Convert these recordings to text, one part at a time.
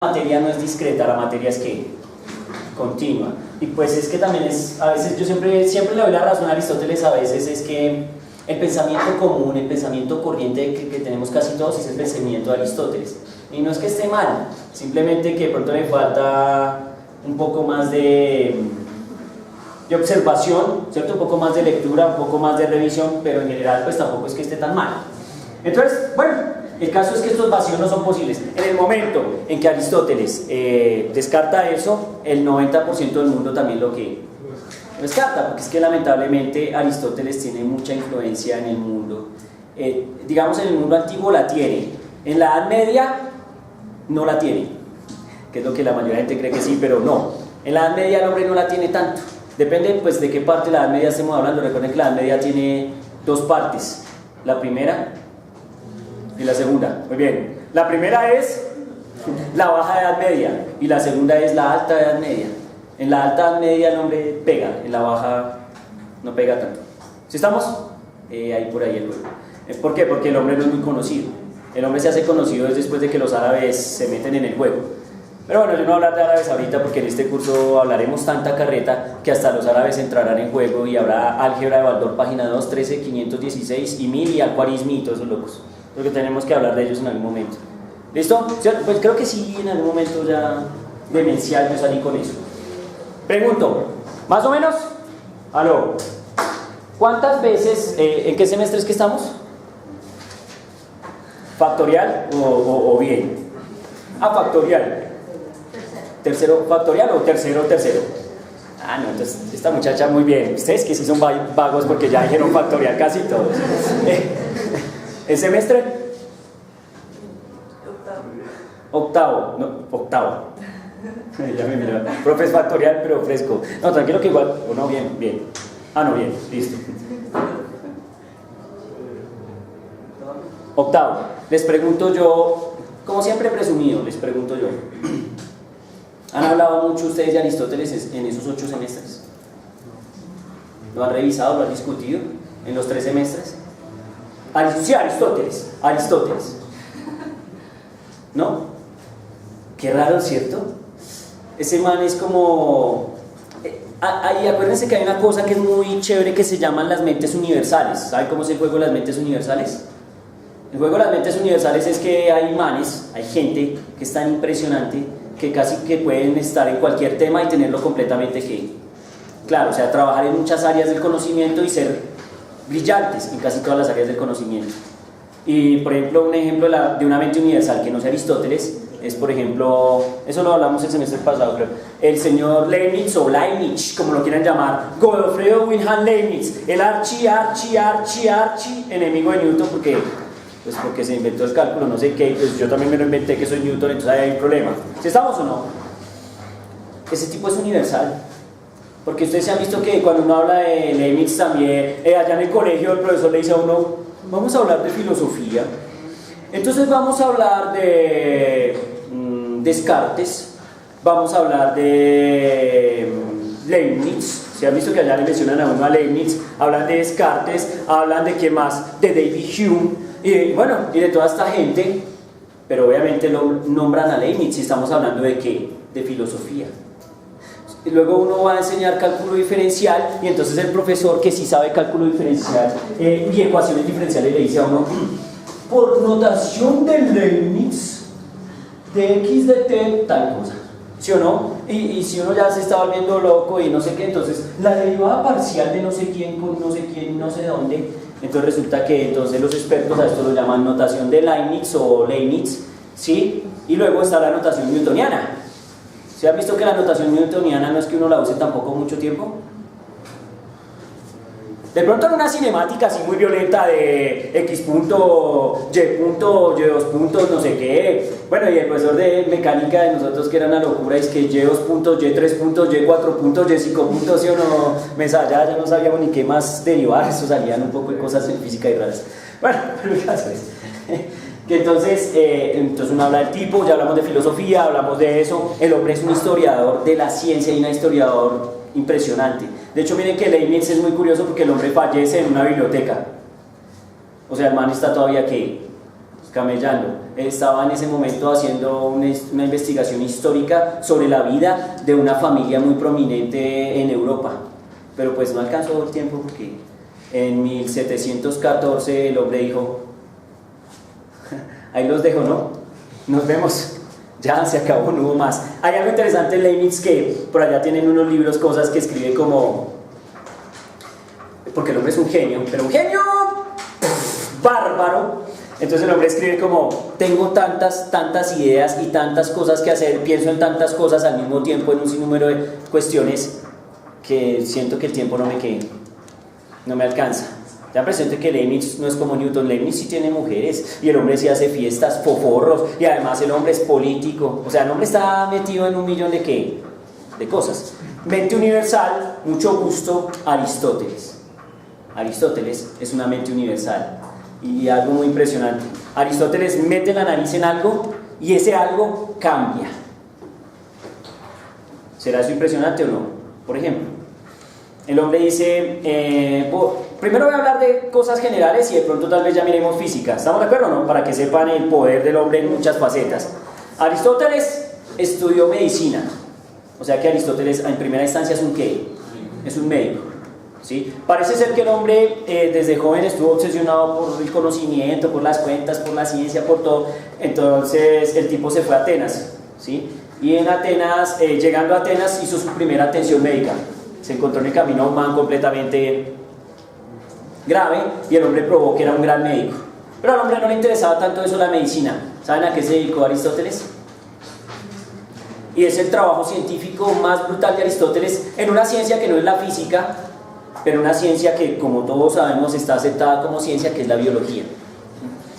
materia no es discreta, la materia es que continua. Y pues es que también es, a veces yo siempre le doy la razón a Aristóteles, a veces es que el pensamiento común, el pensamiento corriente que tenemos casi todos es el pensamiento de Aristóteles. Y no es que esté mal, simplemente que de pronto le falta un poco más de observación, ¿cierto? Un poco más de lectura, un poco más de revisión, pero en general pues tampoco es que esté tan mal. Entonces, bueno, el caso es que estos vacíos no son posibles. En el momento en que Aristóteles descarta eso, el 90% del mundo también lo que descarta, porque es que lamentablemente Aristóteles tiene mucha influencia en el mundo. Digamos, en el mundo antiguo la tiene, en la Edad Media no la tiene, que es lo que la mayoría de gente cree que sí, pero no. En la Edad Media el hombre no la tiene tanto. Depende pues de qué parte de la Edad Media estemos hablando. Recuerden que la Edad Media tiene dos partes, la primera y la segunda. Muy bien, la primera es la baja Edad Media y la segunda es la alta Edad Media. En la alta Edad Media el hombre pega, en la baja no pega tanto. ¿Sí estamos? Ahí por ahí el juego. ¿Por qué? Porque el hombre no es muy conocido. El hombre se hace conocido después de que los árabes se meten en el juego. Pero bueno, yo no voy a hablar de árabes ahorita porque en este curso hablaremos tanta carreta que hasta los árabes entrarán en juego y habrá álgebra de Baldor, página 2, 13, 516 y 1000 y alcuarismo y todos esos locos. Porque tenemos que hablar de ellos en algún momento. ¿Listo? Pues creo que sí, en algún momento ya demencial yo salí con eso. Pregunto, ¿más o menos? ¿Aló? ¿Cuántas veces, en qué semestre es que estamos? ¿Factorial o bien? Ah, factorial. ¿Tercero factorial o tercero? Ah, no, entonces esta muchacha muy bien. Ustedes que sí son vagos porque ya dijeron factorial casi todos. ¿El semestre? Octavo. No, octavo. Ya me miró. Profe es factorial, pero fresco. No, tranquilo que igual. O no, bien. Ah, no, bien, listo. Octavo. Les pregunto yo, como siempre presumido, les pregunto yo. ¿Han hablado mucho ustedes de Aristóteles en esos 8 semestres? ¿Lo han revisado, lo han discutido en los 3 semestres? Sí, Aristóteles. ¿No? Qué raro, ¿cierto? Ese man es como... Ahí acuérdense que hay una cosa que es muy chévere que se llaman las mentes universales. ¿Saben cómo es el juego de las mentes universales? El juego de las mentes universales es que hay manes, hay gente que es tan impresionante que casi que pueden estar en cualquier tema y tenerlo completamente claro, o sea, trabajar en muchas áreas del conocimiento y ser brillantes en casi todas las áreas del conocimiento. Y por ejemplo, un ejemplo de una mente universal que no sea Aristóteles es, por ejemplo, eso lo hablamos el semestre pasado, creo, el señor Leibniz o Leibniz, como lo quieran llamar, Godofredo Wilhelm Leibniz, el archi enemigo de Newton, porque se inventó el cálculo, no sé qué, pues yo también me lo inventé que soy Newton, entonces ahí hay un problema. ¿Sí estamos o no? Ese tipo es universal. Porque ustedes se han visto que cuando uno habla de Leibniz también, allá en el colegio el profesor le dice a uno, vamos a hablar de filosofía. Entonces vamos a hablar de Descartes, vamos a hablar de Leibniz. Se han visto que allá le mencionan a uno a Leibniz, hablan de Descartes, hablan de ¿qué más? De David Hume. Y bueno, y de toda esta gente, pero obviamente lo nombran a Leibniz si estamos hablando de ¿qué? De filosofía. Y luego uno va a enseñar cálculo diferencial y entonces el profesor que sí sabe cálculo diferencial y ecuaciones diferenciales le dice a uno, por notación de Leibniz, de x de t, tal cosa. ¿Sí o no? Y si uno ya se está volviendo loco y no sé qué, entonces la derivada parcial de no sé quién con no sé quién, no sé dónde. Entonces resulta que entonces los expertos a esto lo llaman notación de Leibniz o Leibniz, ¿sí? Y luego está la notación newtoniana. ¿Se han visto que la notación newtoniana no es que uno la use tampoco mucho tiempo? De pronto en una cinemática así muy violenta de X punto, Y punto, Y2 puntos, no sé qué. Bueno, y el profesor de mecánica de nosotros que era una locura, es que Y2 puntos, Y3 puntos, Y4 puntos, Y5 puntos, ¿sí o no? Ya no sabíamos ni qué más derivar, eso salían un poco de cosas en física y raras. Bueno, pero el caso es que entonces uno habla del tipo, ya hablamos de filosofía, hablamos de eso. El hombre es un historiador de la ciencia y un historiador impresionante. De hecho, miren que Leibniz es muy curioso porque el hombre fallece en una biblioteca. O sea, el man está todavía ¿qué? camellando. Estaba en ese momento haciendo una investigación histórica sobre la vida de una familia muy prominente en Europa, pero pues no alcanzó el tiempo porque en 1714 el hombre dijo, ahí los dejo, ¿no? Nos vemos. Ya se acabó, no hubo más. Hay algo interesante en Leibniz que por allá tienen unos libros, cosas que escribe como, porque el hombre es un genio, pero un genio bárbaro. Entonces el hombre escribe como, tengo tantas ideas y tantas cosas que hacer, pienso en tantas cosas al mismo tiempo en un sinnúmero de cuestiones que siento que el tiempo no me alcanza. Ya presente que Leibniz no es como Newton. Leibniz sí tiene mujeres y el hombre sí hace fiestas, foforros, y además el hombre es político. O sea, el hombre está metido en un millón de cosas. Mente universal, mucho gusto, Aristóteles. Aristóteles es una mente universal y algo muy impresionante. Aristóteles mete la nariz en algo y ese algo cambia. ¿Será eso impresionante o no? Por ejemplo, el hombre dice, primero voy a hablar de cosas generales y de pronto tal vez ya miremos física. ¿Estamos de acuerdo o no? Para que sepan el poder del hombre en muchas facetas. Aristóteles estudió medicina. O sea que Aristóteles en primera instancia es un ¿qué? Es un médico. ¿Sí? Parece ser que el hombre desde joven estuvo obsesionado por el conocimiento, por las cuentas, por la ciencia, por todo. Entonces el tipo se fue a Atenas. ¿Sí? Y en Atenas, llegando a Atenas, hizo su primera atención médica. Se encontró en el camino a un man completamente grave y el hombre probó que era un gran médico. Pero al hombre no le interesaba tanto eso, la medicina. ¿Saben a qué se dedicó Aristóteles? Y es el trabajo científico más brutal de Aristóteles en una ciencia que no es la física, pero una ciencia que, como todos sabemos, está aceptada como ciencia, que es la biología.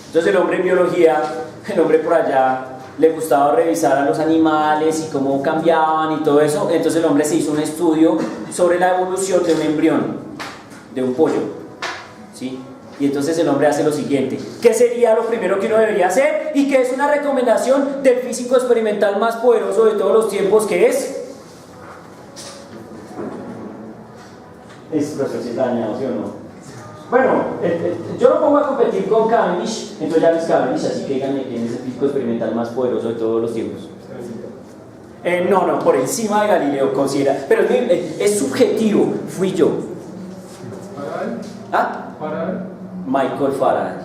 Entonces el hombre en biología, el hombre por allá le gustaba revisar a los animales y cómo cambiaban y todo eso. Entonces el hombre se hizo un estudio sobre la evolución de un embrión, de un pollo, ¿sí? Y entonces el hombre hace lo siguiente: ¿qué sería lo primero que uno debería hacer? Y que es una recomendación del físico experimental más poderoso de todos los tiempos, que es proceso dañado, ¿sí o no? Bueno, yo lo pongo a competir con Cavendish, entonces ya no es Cavendish, así que díganme quién es el físico experimental más poderoso de todos los tiempos. No, por encima de Galileo considera, pero es subjetivo, fui yo. ¿Ah? Michael Faraday.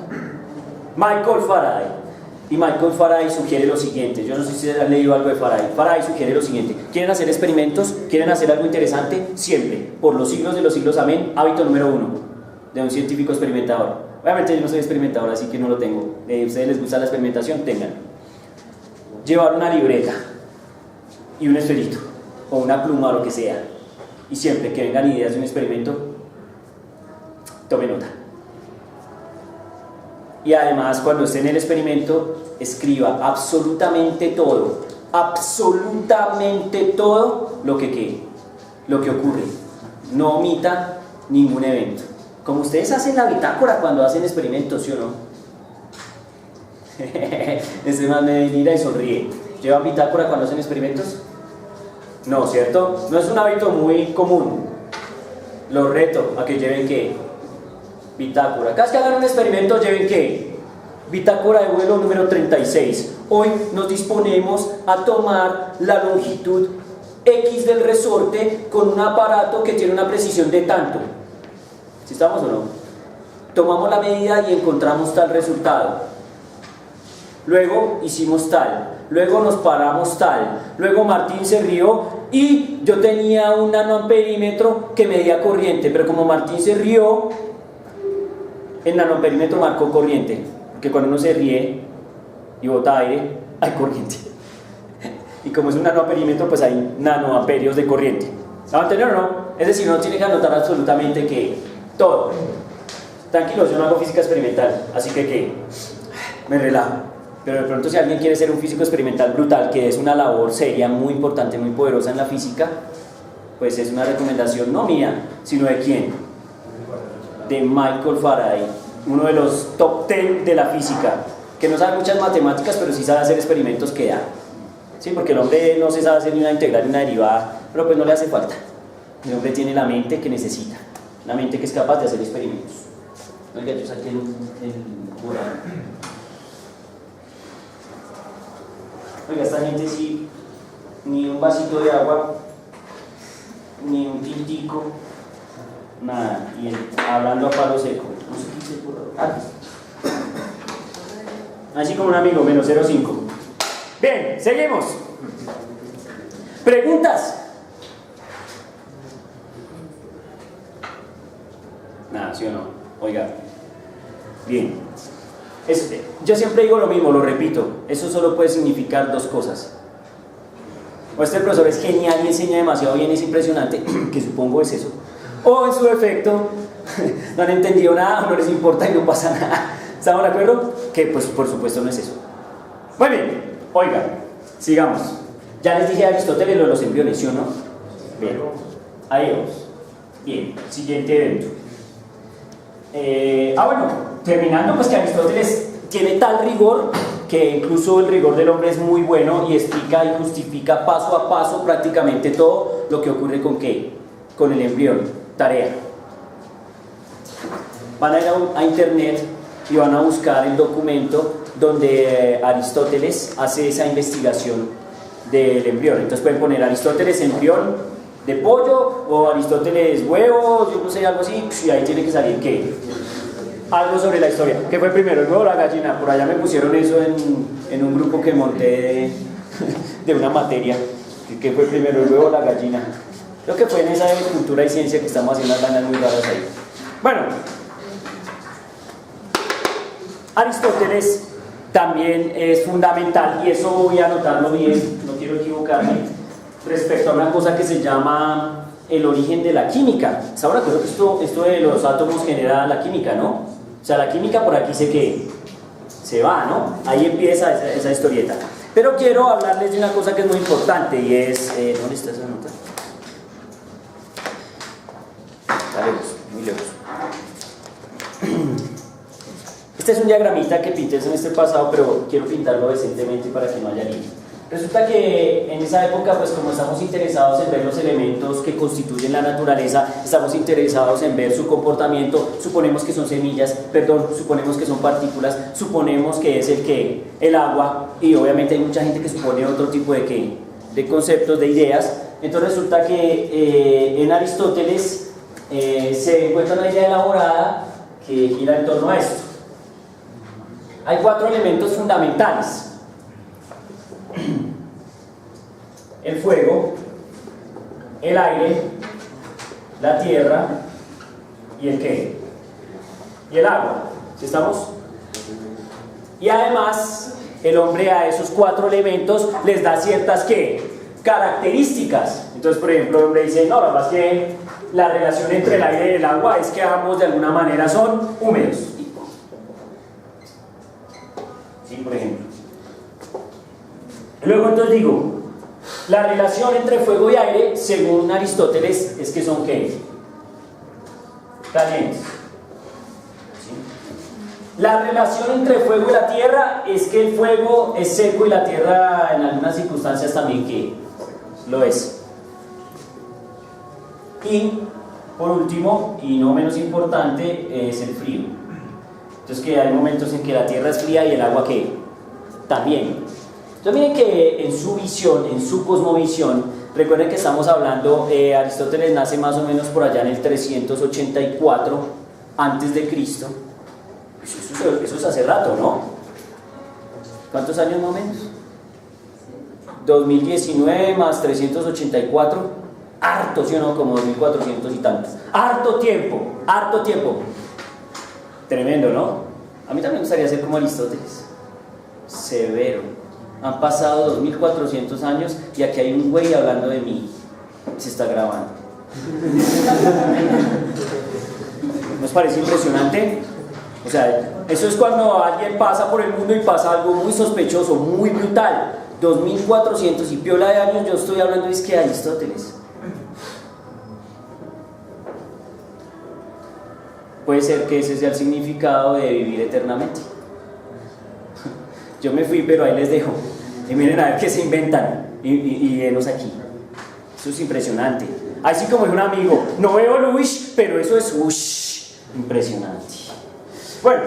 Y Michael Faraday sugiere lo siguiente. Yo no sé si han leído algo de Faraday. Faraday sugiere lo siguiente: ¿quieren hacer experimentos? ¿Quieren hacer algo interesante? Siempre, por los siglos de los siglos, amén. Hábito número 1 de un científico experimentador. Obviamente yo no soy experimentador, así que no lo tengo. ¿A ustedes les gusta la experimentación? Tengan. Llevar una libreta y un esferito o una pluma o lo que sea, y siempre que vengan ideas de un experimento, tome nota. Y además, cuando esté en el experimento, escriba absolutamente todo lo que ocurre. No omita ningún evento. Como ustedes hacen la bitácora cuando hacen experimentos, ¿sí o no? Este man me mira y sonríe. ¿Llevan bitácora cuando hacen experimentos? No, ¿cierto? No es un hábito muy común. Los reto a que lleven ¿qué? Bitácora. Cada vez que hagan un experimento, lleven ¿qué? Bitácora de vuelo número 36. Hoy nos disponemos a tomar la longitud X del resorte con un aparato que tiene una precisión de tanto. ¿Sí estamos o no? Tomamos la medida y encontramos tal resultado. Luego hicimos tal. Luego nos paramos tal. Luego Martín se rió y yo tenía un nanoamperímetro que medía corriente, pero como Martín se rió, el nanoamperímetro marcó corriente, porque cuando uno se ríe y bota aire, hay corriente. Y como es un nanoamperímetro, pues hay nanoamperios de corriente. ¿Saben entender o no? Es decir, uno tiene que anotar absolutamente que todo. Tranquilos, yo no hago física experimental, así que me relajo. Pero de pronto, si alguien quiere ser un físico experimental brutal, que es una labor seria, muy importante, muy poderosa en la física, pues es una recomendación no mía, sino de ¿quién? De Michael Faraday, uno de los top 10 de la física, que no sabe muchas matemáticas, pero sí sabe hacer experimentos que da. Sí, porque el hombre no se sabe hacer ni una integral ni una derivada, pero pues no le hace falta. El hombre tiene la mente que necesita, la mente que es capaz de hacer experimentos. Oiga, yo saqué el borrador. Oiga, esta gente sí, ni un vasito de agua, ni un tintico, nada, y hablando a palo seco. No sé qué hice por ahora. Así como un amigo, menos 0,5. Bien, seguimos. ¿Preguntas? Nada, ¿sí o no? Oiga. Bien. Yo siempre digo lo mismo, lo repito. Eso solo puede significar dos cosas. O este profesor es genial y enseña demasiado bien, es impresionante, que supongo es eso. O en su defecto, no han entendido nada, no les importa y no pasa nada. ¿Estamos de acuerdo? Que pues por supuesto no es eso. Muy bien, oiga, sigamos. Ya les dije a Aristóteles lo de los embriones, ¿sí o no? Bien, ahí vamos. Bien, siguiente evento. Bueno, terminando, pues que Aristóteles tiene tal rigor que incluso el rigor del hombre es muy bueno y explica y justifica paso a paso prácticamente todo lo que ocurre con ¿qué? Con el embrión. Tarea. Van a ir a internet y van a buscar el documento donde Aristóteles hace esa investigación del embrión. Entonces pueden poner Aristóteles embrión de pollo o Aristóteles huevo, yo no sé, algo así, y ahí tiene que salir ¿qué? Algo sobre la historia. ¿Qué fue primero, el huevo o la gallina? Por allá me pusieron eso en un grupo que monté de una materia. ¿Qué fue primero, el huevo o la gallina? Creo que fue en esa de cultura y ciencia que estamos haciendo unas ganas muy raras ahí. Bueno, Aristóteles también es fundamental, y eso voy a anotarlo bien, no quiero equivocarme, respecto a una cosa que se llama el origen de la química. ¿Saben? Creo que esto de los átomos genera la química, ¿no? O sea, la química por aquí se va, ¿no? Ahí empieza esa historieta. Pero quiero hablarles de una cosa que es muy importante y es... ¿dónde está esa nota? Está lejos, muy lejos. Este es un diagramita que pinté en este pasado, pero quiero pintarlo decentemente para que no haya lío. Resulta que en esa época, pues como estamos interesados en ver los elementos que constituyen la naturaleza, estamos interesados en ver su comportamiento, suponemos que son semillas, suponemos que son partículas, suponemos que es el agua, y obviamente hay mucha gente que supone otro tipo de conceptos, de ideas. Entonces resulta que en Aristóteles se encuentra una idea elaborada que gira en torno a esto. Hay 4 elementos fundamentales: el fuego, el aire, la tierra y el ¿qué? Y el agua. ¿Sí estamos? Y además el hombre a esos 4 elementos les da ciertas ¿qué? Características. Entonces, por ejemplo, el hombre dice, no, la verdad es que la relación entre el aire y el agua es que ambos de alguna manera son húmedos. ¿Sí? Por ejemplo. Luego entonces digo, la relación entre fuego y aire, según Aristóteles, es que son ¿qué? Calientes. ¿Sí? La relación entre fuego y la tierra es que el fuego es seco y la tierra en algunas circunstancias también ¿qué? Lo es. Y por último, y no menos importante, es el frío. Entonces que hay momentos en que la tierra es fría y el agua ¿qué? También. Entonces miren que en su visión, en su cosmovisión, recuerden que estamos hablando, Aristóteles nace más o menos por allá en el 384 antes de Cristo. Eso es hace rato, ¿no? ¿Cuántos años más o menos? 2019 más 384, harto, ¿sí o no? Como 2400 y tantos. Harto tiempo. Tremendo, ¿no? A mí también me gustaría ser como Aristóteles. Severo. Han pasado 2400 años y aquí hay un güey hablando de mí. Se está grabando. ¿Nos parece impresionante? O sea, eso es cuando alguien pasa por el mundo y pasa algo muy sospechoso, muy brutal. 2400 y piola de años, yo estoy hablando es que de Aristóteles. Puede ser que ese sea el significado de vivir eternamente. Yo me fui, pero ahí les dejo. Y miren a ver qué se inventan. Y venos aquí. Eso es impresionante. Así como es un amigo, no veo el wish, pero eso es ush. Impresionante. Bueno.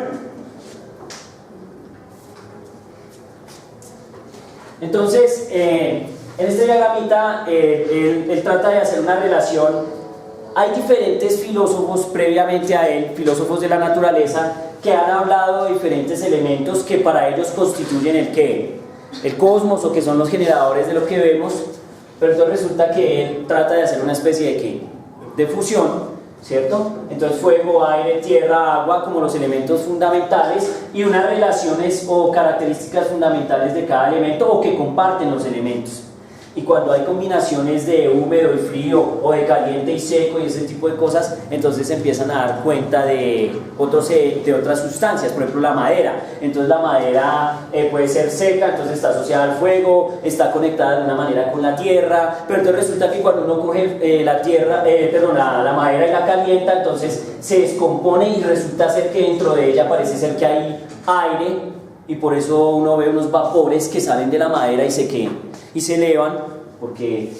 Entonces, en este diagramita, él trata de hacer una relación. Hay diferentes filósofos previamente a él, filósofos de la naturaleza, que han hablado de diferentes elementos que para ellos constituyen el qué, el cosmos, o que son los generadores de lo que vemos, pero entonces resulta que él trata de hacer una especie de qué, de fusión, ¿cierto? Entonces fuego, aire, tierra, agua como los elementos fundamentales y unas relaciones o características fundamentales de cada elemento o que comparten los elementos. Y cuando hay combinaciones de húmedo y frío o de caliente y seco y ese tipo de cosas, entonces se empiezan a dar cuenta de otras sustancias, por ejemplo la madera. Entonces la madera puede ser seca, entonces está asociada al fuego, está conectada de una manera con la tierra, pero entonces resulta que cuando uno coge la madera y la calienta, entonces se descompone y resulta ser que dentro de ella parece ser que hay aire, y por eso uno ve unos vapores que salen de la madera y se queman y se elevan, porque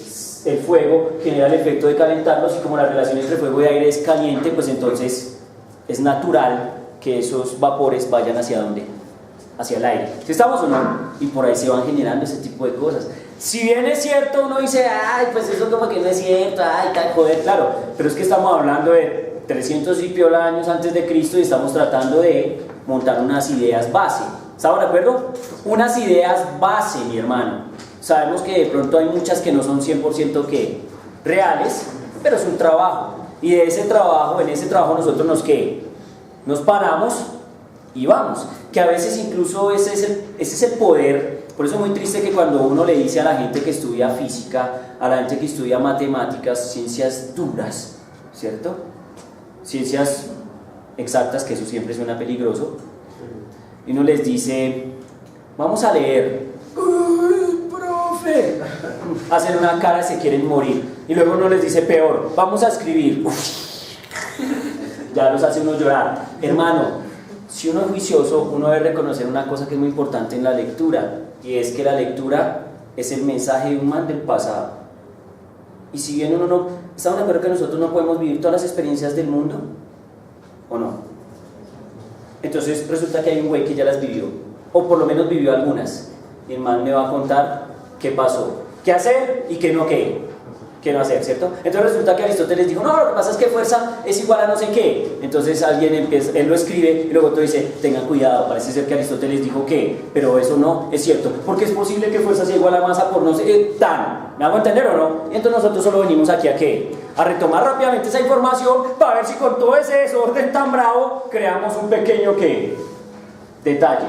el fuego genera el efecto de calentarlos, y como la relación entre fuego y aire es caliente, pues entonces es natural que esos vapores vayan hacia ¿dónde? Hacia el aire. ¿Sí estamos o no? Y por ahí se van generando ese tipo de cosas. Si bien es cierto, uno dice, ay, pues eso como que no es cierto, ay, tal, joder, claro, pero es que estamos hablando de 300 y piola años antes de Cristo y estamos tratando de montar unas ideas base. ¿Estamos de acuerdo? Unas ideas base, mi hermano. Sabemos que de pronto hay muchas que no son 100% que reales, pero es un trabajo. Y de ese trabajo, en ese trabajo nosotros nos paramos y vamos. Que a veces incluso ese es el poder. Por eso es muy triste que cuando uno le dice a la gente que estudia física, a la gente que estudia matemáticas, ciencias duras, ¿cierto? Ciencias exactas, que eso siempre suena peligroso. Y uno les dice, vamos a leer. ¡Uy, profe! Hacen una cara y se quieren morir. Y luego uno les dice peor, vamos a escribir. Uf. Ya los hace uno llorar. Hermano, si uno es juicioso, uno debe reconocer una cosa que es muy importante en la lectura, y es que la lectura es el mensaje humano del pasado. Y si bien uno no... ¿Estamos de acuerdo que nosotros no podemos vivir todas las experiencias del mundo? ¿O no? Entonces resulta que hay un güey que ya las vivió, o por lo menos vivió algunas, y el man me va a contar qué pasó, qué hacer y qué no hacer, ¿cierto? Entonces resulta que Aristóteles dijo, no, lo que pasa es que fuerza es igual a no sé qué. Entonces alguien empieza, él lo escribe y luego tú dice, tengan cuidado, parece ser que Aristóteles dijo que, pero eso no es cierto, porque es posible que fuerza sea igual a masa por no sé qué, ¿me hago entender o no? Y entonces nosotros solo venimos aquí a retomar rápidamente esa información para ver si con todo ese desorden tan bravo creamos un pequeño detalle.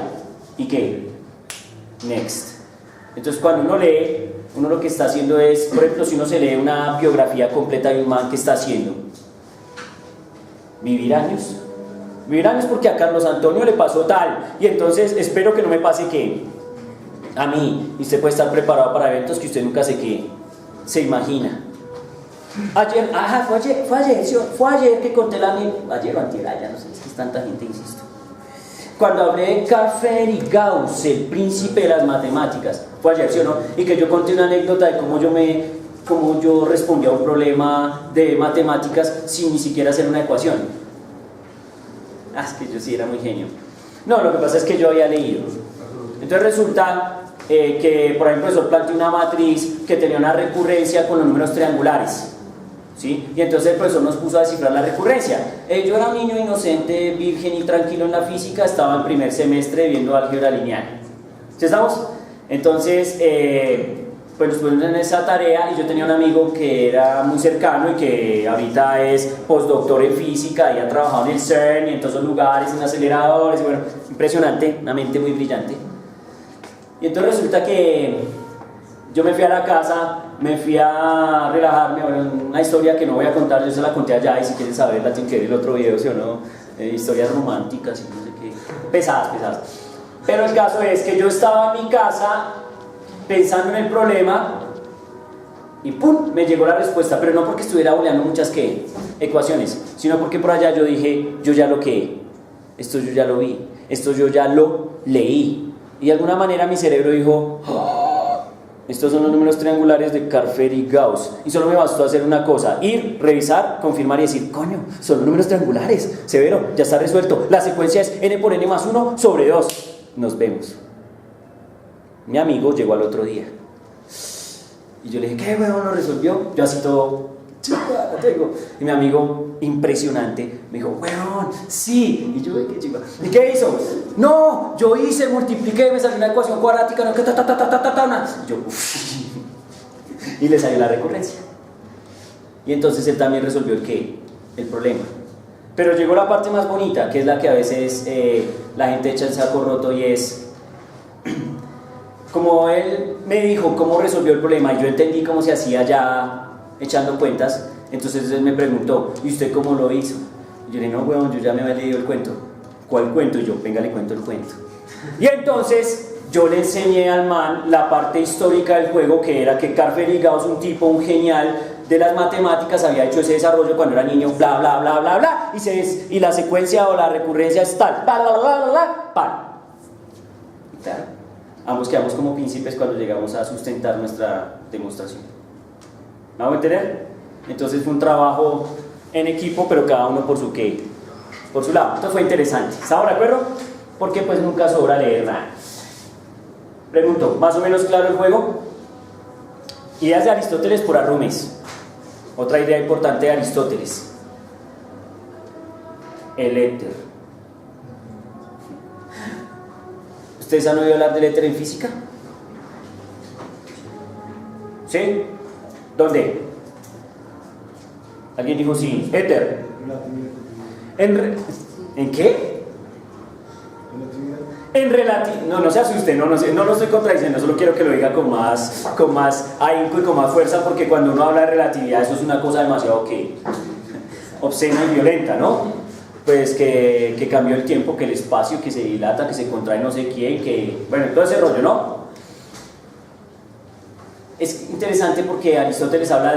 ¿Y qué? Next. Entonces cuando uno lee, uno lo que está haciendo es, por ejemplo, si uno se lee una biografía completa de un man, ¿qué está haciendo? Vivir años. Vivir años porque a Carlos Antonio le pasó tal, y entonces espero que no me pase que a mí, y usted puede estar preparado para eventos que usted nunca se imagina. Fue ayer que conté ayer o antier, ya no sé, es que es tanta gente, insisto. Cuando hablé de Carl Friedrich Gauss, el príncipe de las matemáticas, fue ayer, ¿sí o no? Y que yo conté una anécdota de cómo yo respondí a un problema de matemáticas sin ni siquiera hacer una ecuación. Es que yo sí era muy genio. No, lo que pasa es que yo había leído. Entonces resulta que, por ejemplo, el profesor planteó una matriz que tenía una recurrencia con los números triangulares. ¿Sí? Y entonces el profesor nos puso a descifrar la recurrencia. Yo era un niño inocente, virgen y tranquilo en la física, estaba en primer semestre viendo álgebra lineal. ¿Sí estamos? Entonces, pues nos pusimos en esa tarea, y yo tenía un amigo que era muy cercano y que ahorita es postdoctor en física y ha trabajado en el CERN y en todos esos lugares, en aceleradores, y bueno, impresionante, una mente muy brillante. Y entonces resulta que yo me fui a la casa, me fui a relajarme, bueno, una historia que no voy a contar, yo se la conté allá, y si quieren saberla tienen que ver el otro video, ¿sí o no? Historias románticas y no sé qué, pesadas. Pero el caso es que yo estaba en mi casa pensando en el problema y ¡pum! Me llegó la respuesta, pero no porque estuviera boleando muchas ecuaciones, sino porque por allá yo dije, esto yo ya lo vi, esto yo ya lo leí, y de alguna manera mi cerebro dijo, estos son los números triangulares de Carl Friedrich Gauss, y solo me bastó hacer una cosa, ir, revisar, confirmar y decir, coño, son los números triangulares, severo, ya está resuelto, la secuencia es n por n más 1 sobre 2, nos vemos. Mi amigo llegó al otro día. Y yo le dije, ¿qué huevón lo resolvió? Yo así todo, chica, tengo. Y mi amigo, impresionante, me dijo, huevón, sí. Y yo, ¿qué chica? ¿Y qué hizo? No, yo hice, multipliqué, me salió una ecuación cuadrática, no, que ta, ta, ta, ta, ta, ta, ta. Y yo, uff. Y le salió la recurrencia. Y entonces él también resolvió el problema. Pero llegó la parte más bonita, que es la que a veces la gente echa el saco roto, y es, como él me dijo cómo resolvió el problema y yo entendí cómo se hacía ya echando cuentas, entonces él me preguntó, ¿y usted cómo lo hizo? Y yo le dije, no, weón, yo ya me había leído el cuento. ¿Cuál cuento? Y yo, venga, le cuento el cuento. Y entonces yo le enseñé al man la parte histórica del juego, que era que Carl Friedrich Gauss, un tipo, un genial de las matemáticas, había hecho ese desarrollo cuando era niño, bla, bla, bla, bla, bla, y la secuencia o la recurrencia es tal, bla, bla, bla, bla, bla, pan. Y tal. Ambos quedamos como príncipes cuando llegamos a sustentar nuestra demostración. ¿Me hago entender? Entonces fue un trabajo en equipo, pero cada uno por su lado. Entonces fue interesante. ¿Estamos de acuerdo? Porque pues nunca sobra leer nada. Pregunto, ¿más o menos claro el juego? Ideas de Aristóteles por Arrumes. Otra idea importante de Aristóteles. El éter. ¿Ustedes han oído hablar del éter en física? ¿Sí? ¿Dónde? Alguien dijo sí, éter. ¿En qué? En relatividad. No se asuste, no lo estoy contradiciendo, solo quiero que lo diga con más ahínco y con más fuerza, porque cuando uno habla de relatividad, eso es una cosa demasiado obscena y violenta, ¿no? Pues que cambió el tiempo, que el espacio, que se dilata, que se contrae no sé quién, bueno, todo ese rollo, ¿no? Es interesante porque Aristóteles habla de